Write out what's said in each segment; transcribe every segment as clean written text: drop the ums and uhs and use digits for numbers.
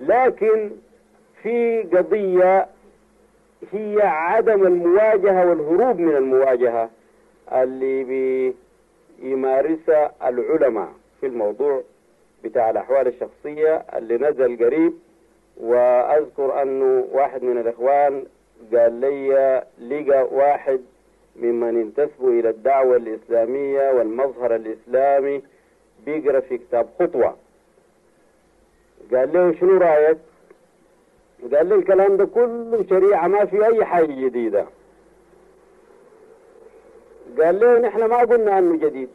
لكن في قضية هي عدم المواجهة والهروب من المواجهة اللي بيمارسها العلماء في الموضوع بتاع الأحوال الشخصية اللي نزل قريب. وأذكر أنه واحد من الإخوان قال لي لقى واحد ممن ينتسبوا إلى الدعوة الإسلامية والمظهر الإسلامي بيقرأ في كتاب خطوة. قال له شنو رأيك؟ قال لي الكلام ده كله شريعة، ما في أي حاجة جديدة. قال له نحن ما قلنا أنه جديد،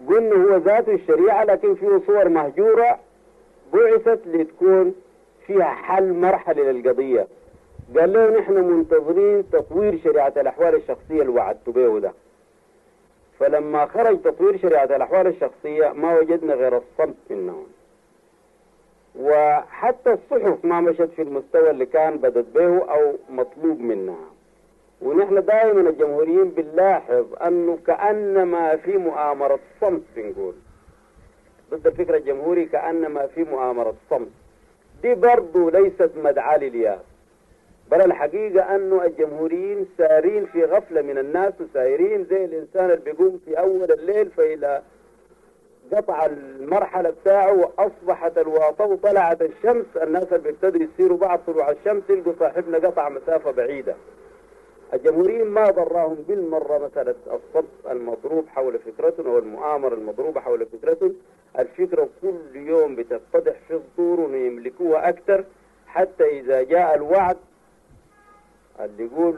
قلنا هو ذاته الشريعة لكن فيه صور مهجورة بعثت لتكون فيها حل مرحلي للقضية. قال له نحن منتظرين تطوير شريعة الأحوال الشخصية اللي وعدت به ده. فلما خرج تطوير شريعة الأحوال الشخصية ما وجدنا غير الصمت منهم، وحتى الصحف ما مشت في المستوى اللي كان بدت به أو مطلوب منها. ونحن دائما الجمهوريين بنلاحظ أنه كأنما في مؤامرة صمت، بنقول ضد الفكر الجمهوري كأنما في مؤامرة صمت. دي برضو ليست مدعاة للياس، بل الحقيقة أنه الجمهوريين سارين في غفلة من الناس، وسايرين زي الإنسان اللي بيقوم في أول الليل فإلى قطع المرحلة بتاعه وأصبحت الواطة وطلعت الشمس، الناس اللي بيبتدوا يسيروا بعد طلوع الشمس يلقوا صاحبنا قطع مسافة بعيدة. الجمهوريين ما ضراهم بالمرة مسألة الصد المضروب حول فكرتهم أو المؤامرة المضروبة حول فكرتهم. الفكرة كل يوم بتتضح في صدورهم ويملكوها أكثر، حتى إذا جاء الوعد اللي يقول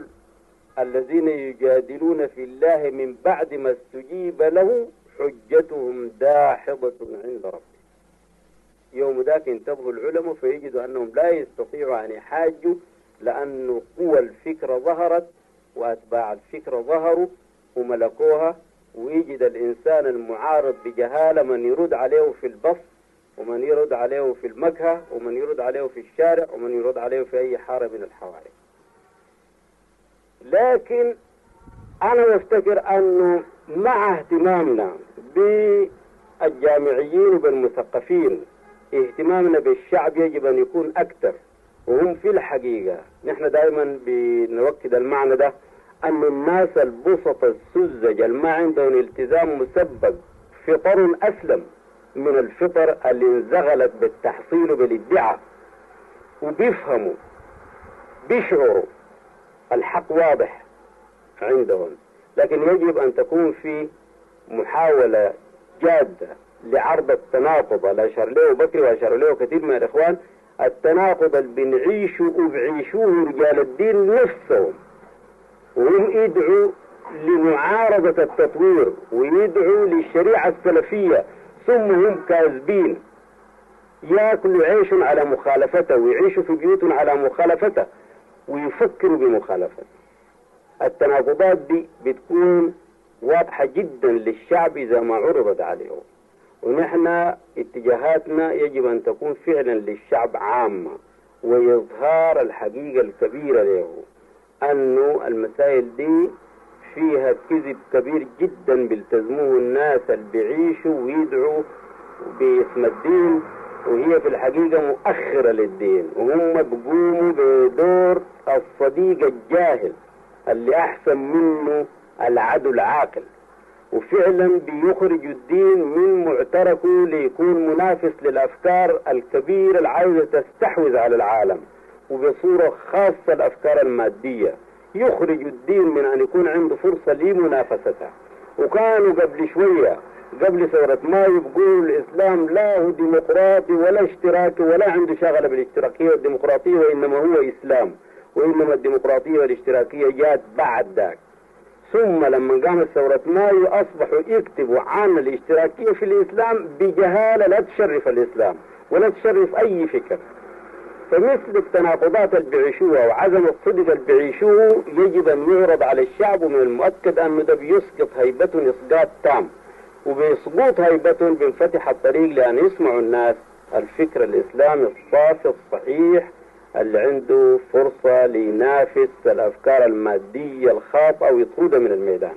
الذين يجادلون في الله من بعد ما استجيب له حجتهم داحضة عند ربهم. يوم ذاك ينتبهوا العلماء فيجدوا أنهم لا يستطيعوا أن يحاجوا، لأن قوى الفكرة ظهرت وأتباع الفكرة ظهروا وملكوها. ويجد الإنسان المعارض بجهالة من يرد عليه في البص، ومن يرد عليه في المكهة، ومن يرد عليه في الشارع، ومن يرد عليه في أي حارة من الحواري. لكن أنا أفتكر أنه مع اهتمامنا بالجامعيين وبالمثقفين اهتمامنا بالشعب يجب أن يكون أكثر. وهم في الحقيقة نحن دائما بنوكد المعنى ده، أن الناس البسط السذج ما عندهم التزام مسبق فطر أسلم من الفطر اللي انزغلت بالتحصيل وبالادعاء، وبيفهموا بيشعروا الحق واضح عندهم. لكن يجب أن تكون في محاولة جادة لعرض التناقض اللي أشار له بكري وأشار له كثير من الإخوان، التناقض اللي بنعيشه وبيعيشوه رجال الدين نفسهم، وهم يدعوا لمعارضة التطوير ويدعوا للشريعة السلفية، ثم هم كاذبين ياكلوا عيش على مخالفته ويعيشوا في بيوتهم على مخالفته ويفكروا بمخالفته. التناقضات دي بتكون واضحة جدا للشعب إذا ما عرضت عليه، ونحن اتجاهاتنا يجب أن تكون فعلا للشعب عامة، ويظهار الحقيقة الكبيرة له أنه المسائل دي فيها كذب كبير جدا بيلتزموه الناس اللي بيعيشوا ويدعوا باسم الدين، وهي في الحقيقة مؤخرة للدين، وهم بيقوموا بدور الصديق الجاهل اللي أحسن منه العدو العاقل، وفعلا بيخرج الدين من معتركه ليكون منافس للأفكار الكبيرة اللي عايزة تستحوذ على العالم، وبصورة خاصة الأفكار المادية. يخرج الدين من أن يكون عنده فرصة لمنافستها. وكانوا قبل شوية قبل ثورة مايو بيقولوا الإسلام لا هو ديمقراطي ولا اشتراكي ولا عنده شغلة بالاشتراكية والديمقراطية، وإنما هو إسلام، وإنما الديمقراطية والاشتراكية جات بعد ذاك. ثم لما قامت ثورة مايو أصبحوا يكتبوا عن الاشتراكية في الإسلام بجهالة لا تشرف الإسلام ولا تشرف أي فكر. فمثل التناقضات اللي بيعيشوها وعدم الصدق اللي بيعيشوه يجب أن يعرض على الشعب، ومن المؤكد أنه ده بيسقط هيبتهم إسقاط تام، وبسقوط هيبتهم بينفتح الطريق لأن يسمعوا الناس الفكر الإسلامي الصافي الصحيح اللي عنده فرصة لينافس الأفكار المادية الخاطئة ويطردها من الميدان.